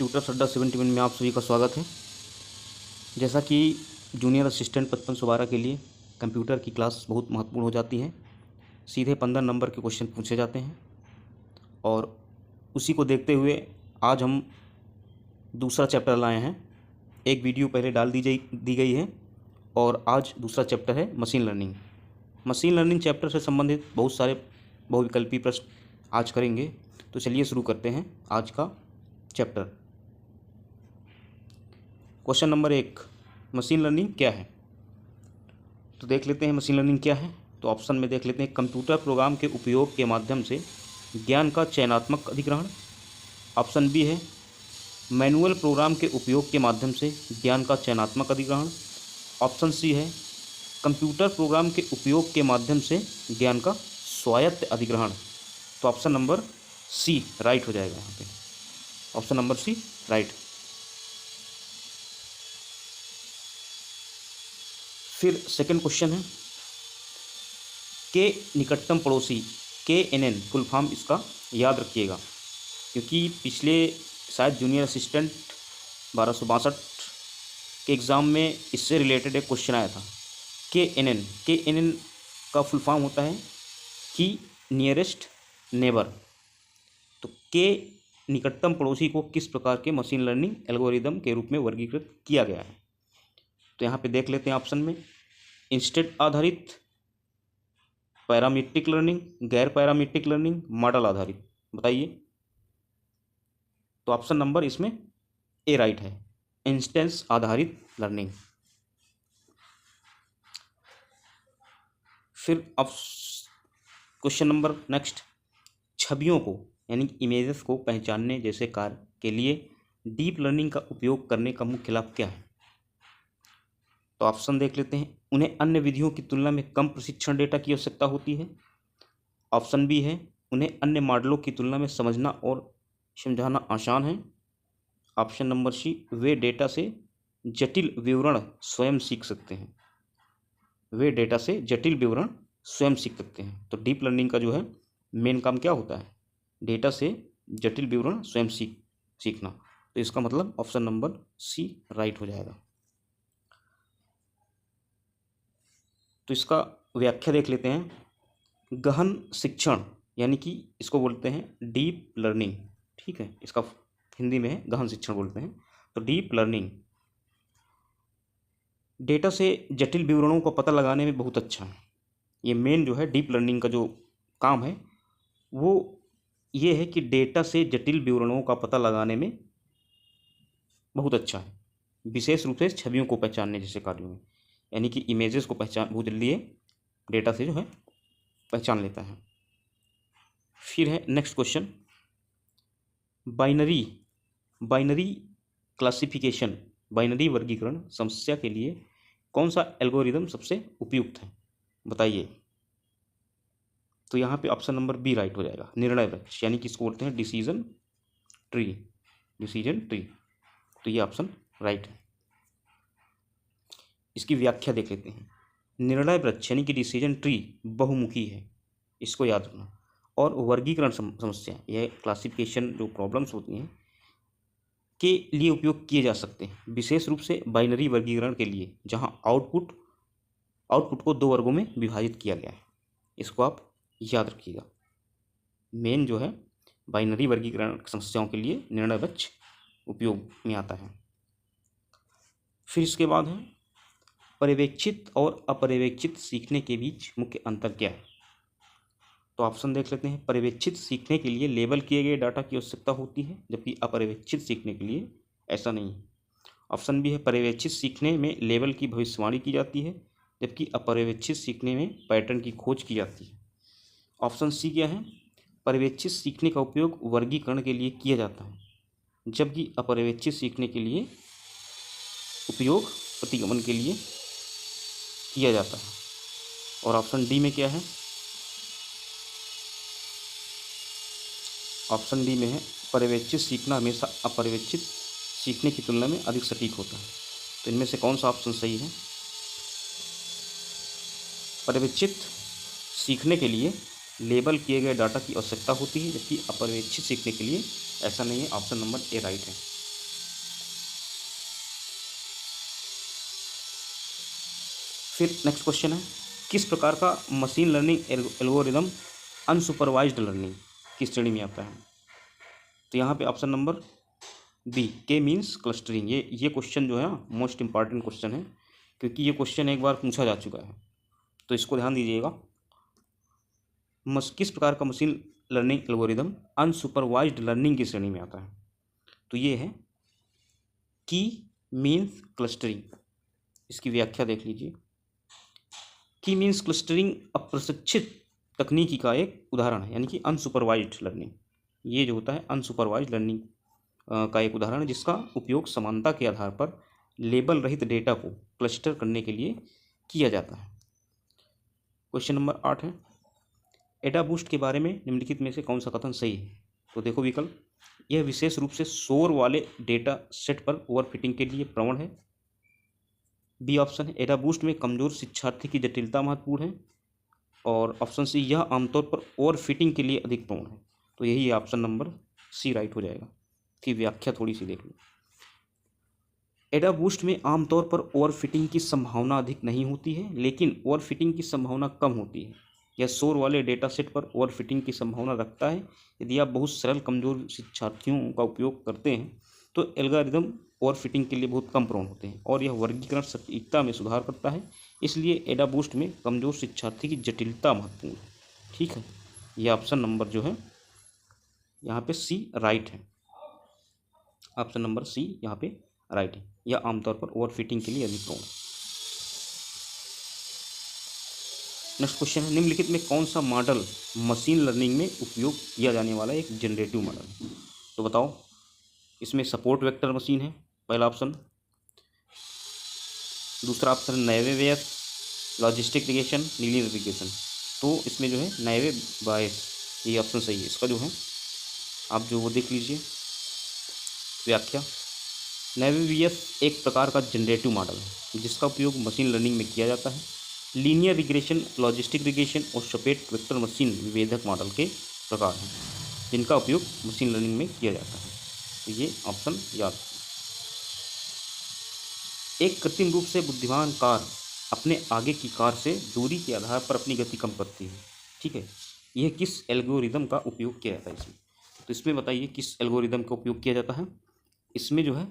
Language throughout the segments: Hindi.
ट्यूटर्स अड्डा 71 में आप सभी का स्वागत है। जैसा कि जूनियर असिस्टेंट 5512 के लिए कंप्यूटर की क्लास बहुत महत्वपूर्ण हो जाती है। सीधे 15 नंबर के क्वेश्चन पूछे जाते हैं और उसी को देखते हुए आज हम दूसरा चैप्टर लाए हैं। एक वीडियो पहले डाल दी गई है और आज दूसरा चैप्टर है machine learning. Machine learning chapter से संबंधित बहुत सारे बहुविकल्पी प्रश्न आज करेंगे। तो चलिए शुरू करते हैं आज का chapter. Question number 1, machine learning क्या है? तो देख लेते हैं मशीन लर्निंग क्या है। तो ऑप्शन में देख लेते हैं, कंप्यूटर प्रोग्राम के उपयोग के माध्यम से ज्ञान का चयनात्मक अधिग्रहण। ऑप्शन बी है मैनुअल प्रोग्राम के उपयोग के माध्यम से ज्ञान का चयनात्मक अधिग्रहण। ऑप्शन सी है कंप्यूटर प्रोग्राम के उपयोग के माध्यम से ज्ञान का स्वायत्त अधिग्रहण। तो ऑप्शन नंबर सी राइट हो जाएगा यहाँ पे। Option number C right. फिर सेकंड क्वेश्चन है, के निकटतम पड़ोसी KNN फुल फॉर्म इसका याद रखिएगा, क्योंकि पिछले शायद जूनियर असिस्टेंट 1262 के एग्ज़ाम में इससे रिलेटेड एक क्वेश्चन आया था। KNN का फुल फॉर्म होता है की नियरेस्ट नेबर। तो के निकटतम पड़ोसी को किस प्रकार के मशीन लर्निंग एल्गोरिदम के रूप में वर्गीकृत किया गया है? तो यहाँ पे देख लेते हैं ऑप्शन में, इंस्टेंट आधारित, पैरामीट्रिक लर्निंग, गैर पैरामीट्रिक लर्निंग, मॉडल आधारित। बताइए। तो ऑप्शन नंबर इसमें ए राइट है, इंस्टेंस आधारित लर्निंग। फिर अब क्वेश्चन नंबर नेक्स्ट, छवियों को यानी इमेजेस को पहचानने जैसे कार्य के लिए डीप लर्निंग का उपयोग करने का मुख्य लाभ क्या है? तो ऑप्शन देख लेते हैं, उन्हें अन्य विधियों की तुलना में कम प्रशिक्षण डेटा की आवश्यकता होती है। ऑप्शन बी है उन्हें अन्य मॉडलों की तुलना में समझना और समझाना आसान है। ऑप्शन नंबर सी, वे डेटा से जटिल विवरण स्वयं सीख सकते हैं। वे डेटा से जटिल विवरण स्वयं सीख सकते हैं। तो डीप लर्निंग का जो है मेन काम क्या होता है? डेटा से जटिल विवरण स्वयं सीखना। तो इसका मतलब ऑप्शन नंबर सी राइट हो जाएगा। तो इसका व्याख्या देख लेते हैं, गहन शिक्षण यानी कि इसको बोलते हैं डीप लर्निंग। ठीक है, इसका हिंदी में है गहन शिक्षण बोलते हैं। तो डीप लर्निंग डेटा से जटिल विवरणों का पता लगाने में बहुत अच्छा है। ये मेन जो है डीप लर्निंग का जो काम है वो ये है कि डेटा से जटिल विवरणों का पता लगाने में बहुत अच्छा है, विशेष रूप से छवियों को पहचानने जैसे कार्यों में, यानी कि इमेजेस को पहचान बहुत जल्दी ये डेटा से जो है पहचान लेता है। फिर है next question, binary classification, binary वर्गीकरण समस्या के लिए कौन सा एल्गोरिदम सबसे उपयुक्त है? बताइए। तो यहाँ पे ऑप्शन नंबर बी राइट हो जाएगा, निर्णय वृक्ष, यानी कि इसको बोलते हैं डिसीजन ट्री। तो ये ऑप्शन राइट है। इसकी व्याख्या देख लेते हैं, निर्णय वृक्ष यानी कि डिसीजन ट्री बहुमुखी है, इसको याद रखना। और वर्गीकरण समस्या, यह क्लासिफिकेशन जो प्रॉब्लम्स होती हैं के लिए उपयोग किए जा सकते हैं, विशेष रूप से बाइनरी वर्गीकरण के लिए, जहां आउटपुट को 2 वर्गों में विभाजित किया गया है। इसको आप याद रखिएगा। मेन जो है बाइनरी वर्गीकरण समस्याओं के लिए निर्णय वृक्ष उपयोग में आता है। फिर इसके बाद है पर्यवेक्षित और अपर्यवेक्षित सीखने के बीच मुख्य अंतर क्या है? तो ऑप्शन देख लेते हैं, पर्यवेक्षित सीखने के लिए लेबल किए गए डाटा की आवश्यकता होती है, जबकि अपर्यवेक्षित सीखने के लिए ऐसा नहीं है। ऑप्शन बी है पर्यवेक्षित सीखने में लेबल की भविष्यवाणी की जाती है, जबकि अपर्यवेक्षित सीखने में पैटर्न की खोज की जाती है। ऑप्शन सी क्या है, पर्यवेक्षित सीखने का उपयोग वर्गीकरण के लिए किया जाता है, जबकि अपर्यवेक्षित सीखने के लिए उपयोग प्रतिगमन के लिए किया जाता है। और ऑप्शन डी में क्या है, ऑप्शन डी में है पर्यवेक्षित सीखना हमेशा अपर्यवेक्षित सीखने की तुलना में अधिक सटीक होता है। तो इनमें से कौन सा ऑप्शन सही है? पर्यवेक्षित सीखने के लिए लेबल किए गए डाटा की आवश्यकता होती है, जबकि अपर्यवेक्षित सीखने के लिए ऐसा नहीं है। ऑप्शन नंबर ए राइट है। फिर नेक्स्ट क्वेश्चन है, किस प्रकार का machine learning algorithm unsupervised learning की श्रेणी में आता है? तो यहाँ पे ऑप्शन नंबर बी, के मीन्स क्लस्टरिंग। ये क्वेश्चन जो है मोस्ट इंपॉर्टेंट क्वेश्चन है, क्योंकि ये क्वेश्चन एक बार पूछा जा चुका है, तो इसको ध्यान दीजिएगा। किस प्रकार का machine learning algorithm unsupervised learning की श्रेणी में आता है? तो ये है की मीन्स क्लस्टरिंग। इसकी व्याख्या देख लीजिए। की मीन्स क्लस्टरिंग अप्रशिक्षित तकनीकी का एक उदाहरण है, यानी कि अनसुपरवाइज्ड लर्निंग। ये जो होता है अनसुपरवाइज्ड लर्निंग का एक उदाहरण है, जिसका उपयोग समानता के आधार पर लेबल रहित डेटा को क्लस्टर करने के लिए किया जाता है। क्वेश्चन नंबर 8 है, एडाबूस्ट के बारे में निम्नलिखित में से कौन सा कथन सही है? तो देखो विकल्प, यह विशेष रूप से शोर वाले डेटा सेट पर ओवरफिटिंग के लिए प्रवण है। बी ऑप्शन है, एडाबूस्ट में कमजोर शिक्षार्थी की जटिलता महत्वपूर्ण है। और ऑप्शन सी, यह आमतौर पर ओवरफिटिंग के लिए अधिक प्रवण है। तो यही ऑप्शन नंबर सी राइट हो जाएगा। की व्याख्या थोड़ी सी देख लो। एडाबूस्ट में आमतौर पर ओवरफिटिंग की संभावना अधिक नहीं होती है, लेकिन ओवरफिटिंग की संभावना कम होती है। यह शोर वाले डेटा सेट पर ओवरफिटिंग की संभावना रखता है। यदि आप बहुत सरल कमजोर शिक्षार्थियों का उपयोग करते हैं तो एल्गोरिदम ओवरफिटिंग के लिए बहुत कम प्रवण होते हैं, और यह वर्गीकरण सटीकता में सुधार करता है। इसलिए एडाबूस्ट में कमजोर शिक्षार्थी की जटिलता महत्वपूर्ण है। ठीक है, यह ऑप्शन नंबर जो है यहाँ पे सी राइट है। ऑप्शन नंबर सी यहाँ पे राइट है। यह आमतौर पर ओवरफिटिंग के लिए अधिक प्रवण है। नेक्स्ट क्वेश्चन है, निम्नलिखित में कौन सा मॉडल मशीन लर्निंग में उपयोग किया जाने वाला एक जनरेटिव मॉडल है? तो बताओ। इसमें सपोर्ट वेक्टर मशीन है पहला ऑप्शन। दूसरा option naive Bayes logistic regression linear regression. तो इसमें जो है नैवे बायस, ये ऑप्शन सही है। इसका जो है आप जो वो देख लीजिए व्याख्या। नैवे बेयस एक प्रकार का जनरेटिव मॉडल है जिसका उपयोग मशीन लर्निंग में किया जाता है। लीनियर रिग्रेशन, लॉजिस्टिक रिग्रेशन और सपोर्ट वेक्टर मशीन विभेदक मॉडल के प्रकार हैं जिनका उपयोग मशीन लर्निंग में किया जाता है। तो ये ऑप्शन याद रखिए। एक कृत्रिम रूप से बुद्धिमान कार अपने आगे की कार से दूरी के आधार पर अपनी गति कम करती है। ठीक है, यह किस एल्गोरिदम का उपयोग किया जाता है इसमें? तो इसमें बताइए किस एल्गोरिदम का उपयोग किया जाता है? इसमें जो है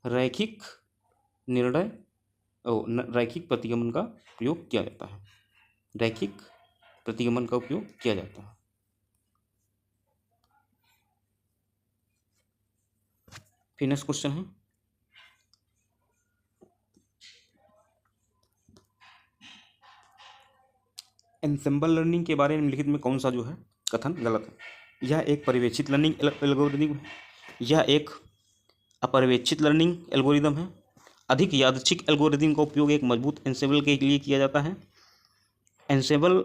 रैखिक निर्णय रैखिक प्रतिगमन का प्रयोग किया जाता है। रैखिक प्रतिगमन का उपयोग किया जाता है। फिर नेक्स्ट क्वेश्चन है, एंसेंबल लर्निंग के बारे में निम्नलिखित में कौन सा जो है कथन गलत है? यह एक पर्यवेक्षित लर्निंग एल्गोरिदम है। यह एक अपर्यवेक्षित लर्निंग एल्गोरिदम है। अधिक यादृच्छिक एल्गोरिदम का उपयोग एक मजबूत एंसेंबल के लिए किया जाता है। एंसेंबल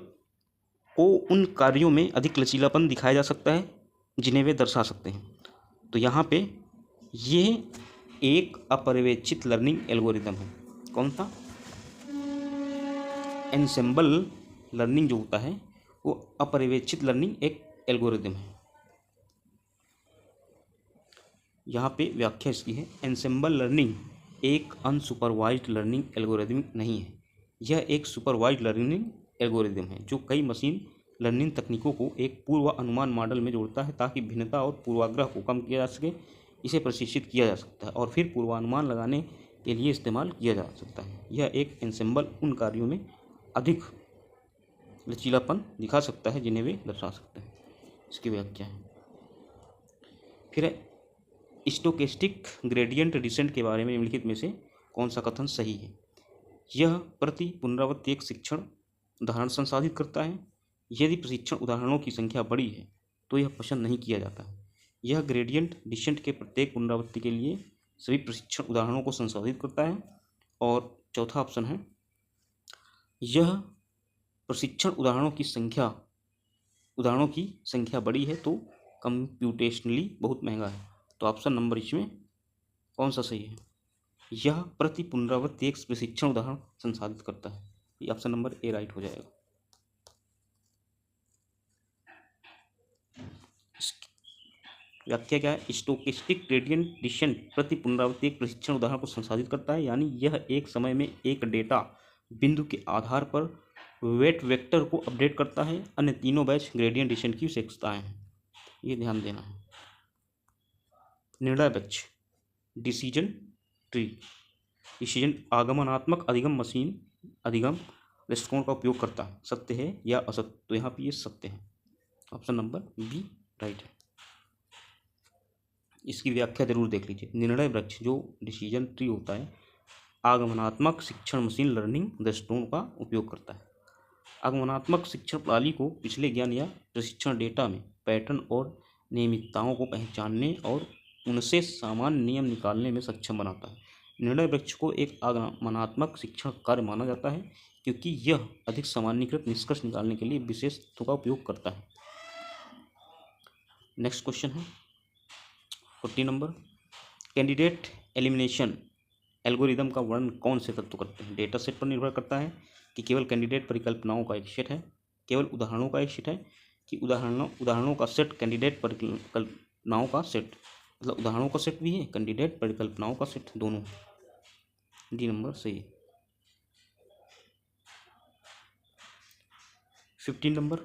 को उन कार्यों में अधिक लचीलापन दिखाया जा सकता है जिन्हें वे दर्शा सकते हैं। तो यहाँ पे ये एक अपर्यवेक्षित लर्निंग एल्गोरिदम है। कौन सा? एंसेंबल लर्निंग जो होता है वो अपर्यवेक्षित लर्निंग एक एल्गोरिदम है। यहाँ पे व्याख्या इसकी है, एंसेंबल लर्निंग एक अनसुपरवाइज्ड लर्निंग एल्गोरिदम नहीं है। यह एक सुपरवाइज्ड लर्निंग एल्गोरिदम है जो कई मशीन लर्निंग तकनीकों को एक पूर्व अनुमान मॉडल में जोड़ता है ताकि भिन्नता और पूर्वाग्रह को कम किया जा सके। इसे प्रशिक्षित किया जा सकता है और फिर पूर्वानुमान लगाने के लिए इस्तेमाल किया जा सकता है। यह एक एंसेंबल उन कार्यों में अधिक लचीलापन दिखा सकता है जिन्हें वे दर्शा सकते हैं। इसकी व्याख्या है। फिर स्टोकेस्टिक ग्रेडियंट डिसेंट के बारे में निम्नलिखित में से कौन सा कथन सही है? यह प्रति पुनरावृत्ति एक शिक्षण उदाहरण संसाधित करता है। यदि प्रशिक्षण उदाहरणों की संख्या बड़ी है तो यह पसंद नहीं किया जाता है। यह ग्रेडियंट डिसेंट के प्रत्येक पुनरावृत्ति के लिए सभी प्रशिक्षण उदाहरणों को संसाधित करता है। और चौथा ऑप्शन है, यह प्रशिक्षण उदाहरणों की संख्या बड़ी है तो कंप्यूटेशनली बहुत महंगा है। तो ऑप्शन नंबर इसमें कौन सा सही है? यह प्रति पुनरावृत्ति एक प्रशिक्षण उदाहरण संसाधित करता है। ये ऑप्शन नंबर ए राइट हो जाएगा। व्याख्या क्या है? स्टोकेस्टिक ग्रेडियंट डिसेंट प्रति पुनरावृत्ति एक प्रशिक्षण उदाहरण को संसाधित करता है, यानी यह एक समय में एक डेटा बिंदु के आधार पर वेट वेक्टर को अपडेट करता है। अन्य तीनों बैच ग्रेडियंट डिसेंट की विशेषताएं हैं, ये ध्यान देना है। निर्णय वृक्ष डिसीजन ट्री। डिसीजन आगमनात्मक अधिगम मशीन अधिगम दृष्टिकोण का उपयोग करता है। सत्य है या असत्य? तो यहाँ पे ये सत्य है, ऑप्शन नंबर बी राइट है। इसकी व्याख्या जरूर देख लीजिए। निर्णय वृक्ष जो डिसीजन ट्री होता है, आगमनात्मक शिक्षण मशीन लर्निंग दृष्टिकोण का उपयोग करता है। आगमनात्मक शिक्षण प्रणाली को पिछले ज्ञान या प्रशिक्षण डेटा में पैटर्न और नियमितताओं को पहचानने और उनसे सामान्य नियम निकालने में सक्षम बनाता है। निर्णय वृक्ष को एक आगमनात्मक शिक्षण कार्य माना जाता है क्योंकि यह अधिक सामान्यीकृत निष्कर्ष निकालने के लिए विशेष तत्वों का उपयोग करता है। नेक्स्ट क्वेश्चन है 40 नंबर। कैंडिडेट एलिमिनेशन एल्गोरिदम का वर्णन कौन से तत्व करते हैं? डेटा सेट पर निर्भर करता है कि केवल कैंडिडेट परिकल्पनाओं का एक सेट है, केवल उदाहरणों का एक सेट है, कि उदाहरणों का सेट कैंडिडेट परिकल्पनाओं का सेट, मतलब उदाहरणों का सेट भी है, कैंडिडेट परिकल्पनाओं का सेट, दोनों। डी नंबर सही। 15 नंबर।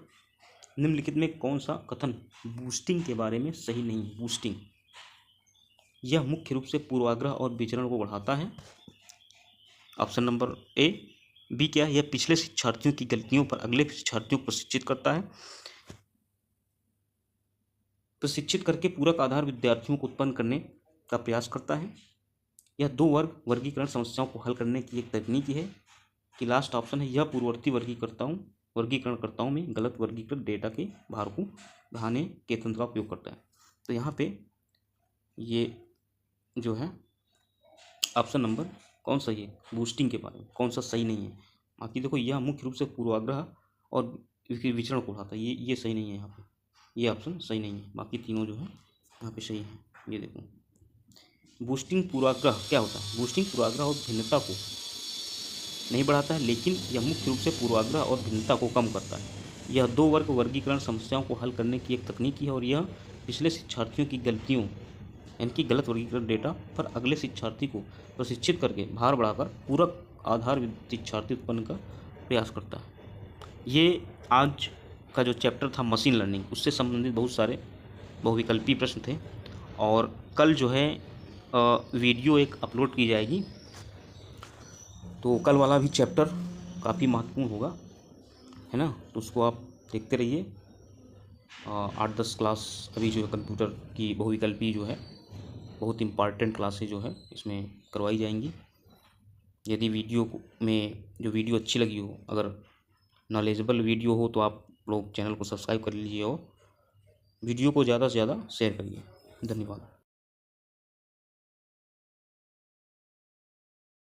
निम्नलिखित में कौन सा कथन बूस्टिंग के बारे में सही नहीं है? बूस्टिंग यह मुख्य रूप से पूर्वाग्रह और विचरण को बढ़ाता है। Option number A. बी क्या है? यह पिछले शिक्षार्थियों की गलतियों पर अगले शिक्षार्थियों को प्रशिक्षित करता है, प्रशिक्षित करके पूरक आधार विद्यार्थियों को उत्पन्न करने का प्रयास करता है। यह दो वर्गीकरण समस्याओं को हल करने की एक तकनीक है। कि लास्ट ऑप्शन है, यह पूर्ववर्ती वर्गीकरणकर्ताओं में गलत वर्गीकृत डेटा के भार को बढ़ाने के तंत्र का उपयोग करता है। तो यहाँ पे ये जो है ऑप्शन नंबर कौन सही है? बूस्टिंग के बारे में कौन सा सही नहीं है? बाकी देखो, यह मुख्य रूप से पूर्वाग्रह और विचरण को उठाता है, ये सही नहीं है। यहाँ पे ये ऑप्शन सही नहीं है, बाकी तीनों जो है यहाँ पे सही है। ये देखो, बूस्टिंग पूर्वाग्रह क्या होता है? बूस्टिंग पूर्वाग्रह और भिन्नता को नहीं बढ़ाता है, लेकिन यह मुख्य रूप से पूर्वाग्रह और भिन्नता को कम करता है। यह दो वर्गीकरण समस्याओं को हल करने की एक तकनीक है और यह पिछले शिक्षार्थियों की गलतियों यानी गलत वर्गीकृत डेटा पर अगले शिक्षार्थी को प्रशिक्षित करके भार बढ़ाकर पूरक आधार शिक्षार्थी उत्पन्न का प्रयास करता है। ये आज का जो चैप्टर था मशीन लर्निंग, उससे संबंधित बहुत सारे बहुविकल्पी प्रश्न थे और कल जो है वीडियो एक अपलोड की जाएगी। तो कल वाला भी चैप्टर काफ़ी महत्वपूर्ण होगा, है ना? तो उसको आप देखते रहिए। 8-10 क्लास अभी जो है कंप्यूटर की बहुविकल्पी जो है बहुत इम्पॉर्टेंट क्लासेज जो है इसमें करवाई जाएंगी। यदि वीडियो में जो वीडियो अच्छी लगी हो, अगर नॉलेजेबल वीडियो हो, तो आप लोग चैनल को सब्सक्राइब कर लीजिए और वीडियो को ज़्यादा से ज़्यादा शेयर करिए। धन्यवाद।